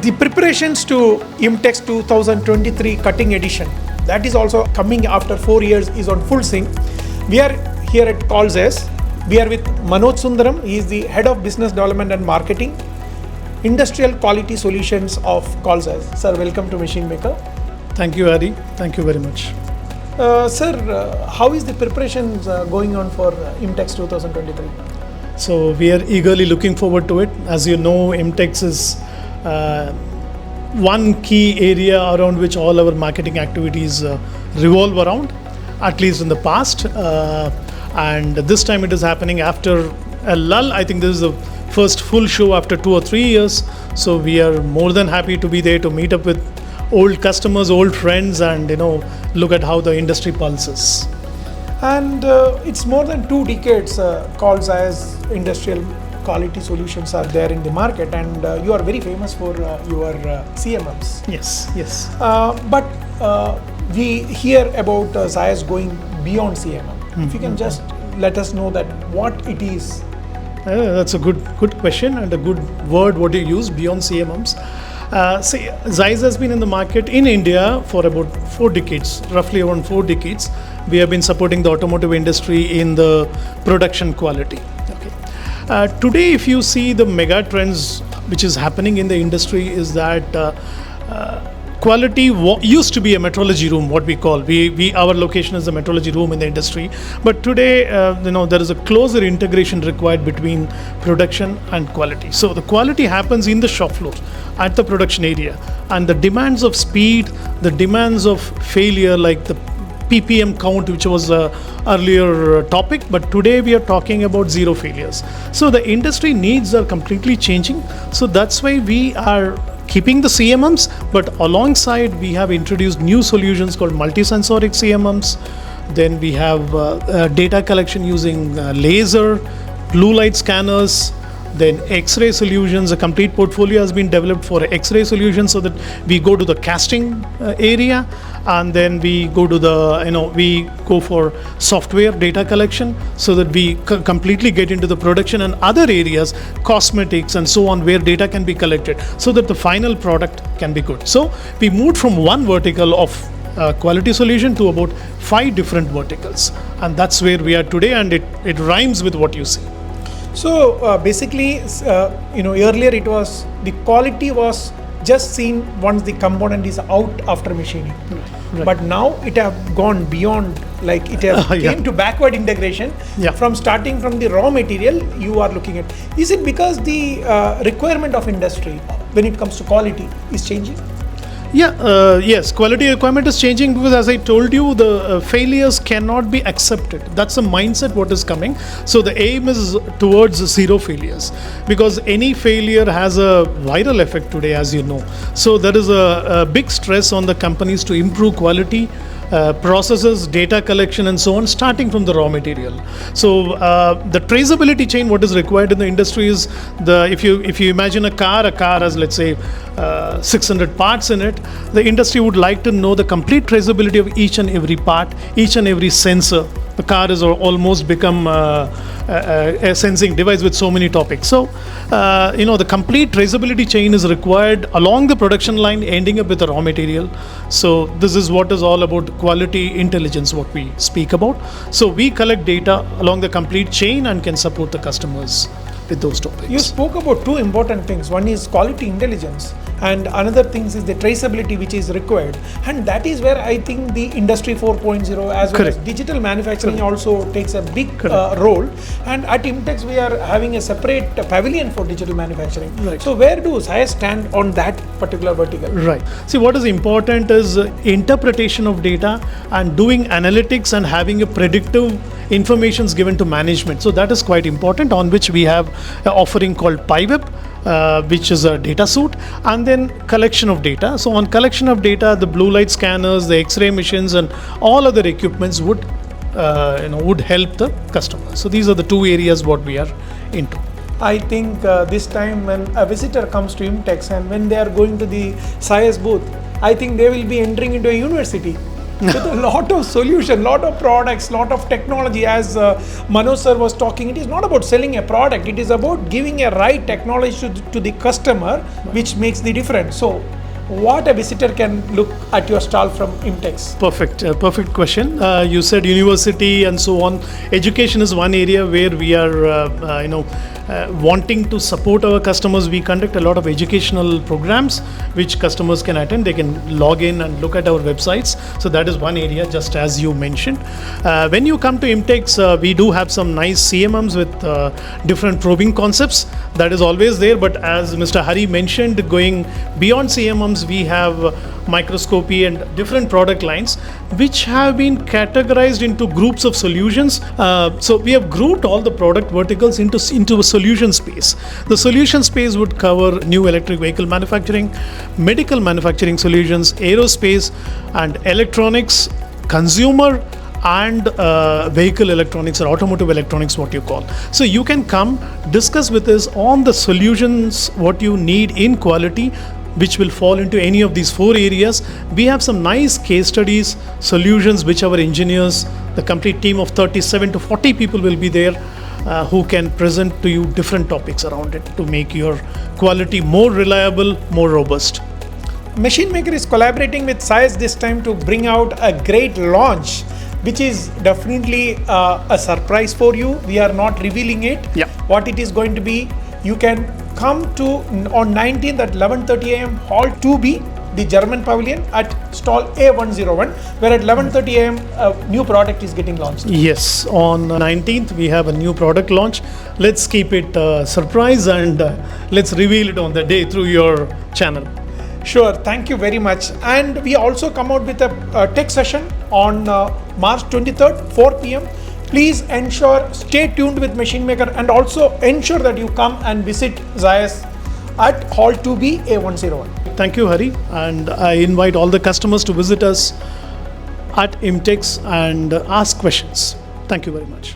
The preparations to IMTEX 2023 cutting edition, that is also coming after 4 years, is on full swing. We are here at ZEISS. We are with Manoj Sundaram. He is the Head of Business Development and Marketing, Industrial Quality Solutions of ZEISS. Sir, welcome to Machine Maker. Thank you, Adi. Thank you very much. Sir, how is the preparations going on for IMTEX 2023? So we are eagerly looking forward to it. As you know, IMTEX is one key area around which all our marketing activities revolve around, at least in the past. And this time it is happening after a lull. I think this is the first full show after 2 or 3 years. So we are more than happy to be there to meet up with old customers, old friends, and look at how the industry pulses. And it's more than 2 decades ZEISS Industrial Quality Solutions are there in the market, and you are very famous for your CMMs. Yes. But we hear about ZEISS going beyond CMM. If you can just let us know that what it is. That's a good question and a good word what you use, beyond CMMs. See, ZEISS has been in the market in India for about 4 decades, roughly around 4 decades. We have been supporting the automotive industry in the production quality. Okay. Today, if you see the mega trends which is happening in the industry, is that quality used to be a metrology room, what we call. Our location is a metrology room in the industry. But today, there is a closer integration required between production and quality. So the quality happens in the shop floor, at the production area, and the demands of speed, the demands of failure, like the PPM count, which was a earlier topic, but today we are talking about 0 failures. So the industry needs are completely changing. So that's why we are keeping the CMMs, but alongside we have introduced new solutions called multisensoric CMMs. Then we have data collection using laser, blue light scanners, then X-ray solutions. A complete portfolio has been developed for X-ray solutions, so that we go to the casting area, and then we go to we go for software data collection, so that we completely get into the production and other areas, cosmetics and so on, where data can be collected, so that the final product can be good. So we moved from one vertical of quality solution to about 5 different verticals, and that's where we are today, and it rhymes with what you see. So basically, earlier it was the quality was just seen once the component is out after machining. Right. But now it have gone beyond, like it has came to backward integration. From starting from the raw material, you are looking at. Is it because the requirement of industry when it comes to quality is changing? Yes, quality requirement is changing, because as I told you, the failures cannot be accepted. That's the mindset what is coming. So the aim is towards 0 failures, because any failure has a viral effect today, as you know. So there is a big stress on the companies to improve quality, processes, data collection and so on, starting from the raw material. So the traceability chain, what is required in the industry is, if you imagine a car has, let's say, 600 parts in it. The industry would like to know the complete traceability of each and every part, each and every sensor. The car has almost become a sensing device with so many topics. So, the complete traceability chain is required along the production line, ending up with the raw material. So this is what is all about quality intelligence, what we speak about. So we collect data along the complete chain and can support the customers with those topics. You spoke about 2 important things. One is quality intelligence, and another thing is the traceability which is required. And that is where I think the industry 4.0 as well as digital manufacturing also takes a big role. And at IMTEX we are having a separate pavilion for digital manufacturing. Right. So where do ZEISS stand on that particular vertical? Right. See, what is important is interpretation of data and doing analytics and having a predictive information given to management. So that is quite important, on which we have an offering called PyWeb, which is a data suite, and then collection of data. So on collection of data, the blue light scanners, the X-ray machines and all other equipments would help the customer. So these are the 2 areas what we are into. I think this time when a visitor comes to IMTEX and when they are going to the ZEISS booth, I think they will be entering into a university. with a lot of solution, lot of products, lot of technology. As Manoj sir was talking, it is not about selling a product, it is about giving a right technology to the customer, which makes the difference. So what a visitor can look at your stall from IMTEX? Perfect question. You said university and so on. Education is one area where we are, wanting to support our customers. We conduct a lot of educational programs which customers can attend. They can log in and look at our websites. So that is one area, just as you mentioned. When you come to IMTEX, we do have some nice CMMs with different probing concepts. That is always there. But as Mr. Hari mentioned, going beyond CMMs, we have microscopy and different product lines which have been categorized into groups of solutions. So we have grouped all the product verticals into a solution space. The solution space would cover new electric vehicle manufacturing, medical manufacturing solutions, aerospace and electronics, consumer and vehicle electronics or automotive electronics, what you call. So you can come discuss with us on the solutions what you need in quality, which will fall into any of these four areas. We have some nice case studies, solutions which our engineers, the complete team of 37 to 40 people will be there who can present to you different topics around it to make your quality more reliable, more robust. Machine Maker is collaborating with ZEISS this time to bring out a great launch, which is definitely a surprise for you. We are not revealing it. Yeah. What it is going to be, you can come to on 19th at 11:30 a.m. Hall 2B, the German pavilion, at stall A101, where at 11:30 a.m. a new product is getting launched. Yes, on 19th we have a new product launch. Let's keep it surprise and let's reveal it on the day through your channel. Sure, thank you very much. And we also come out with a tech session on March 23rd, 4 p.m. Please stay tuned with Machine Maker, and also ensure that you come and visit ZEISS at Hall 2B A101. Thank you, Hari, and I invite all the customers to visit us at IMTEX and ask questions. Thank you very much.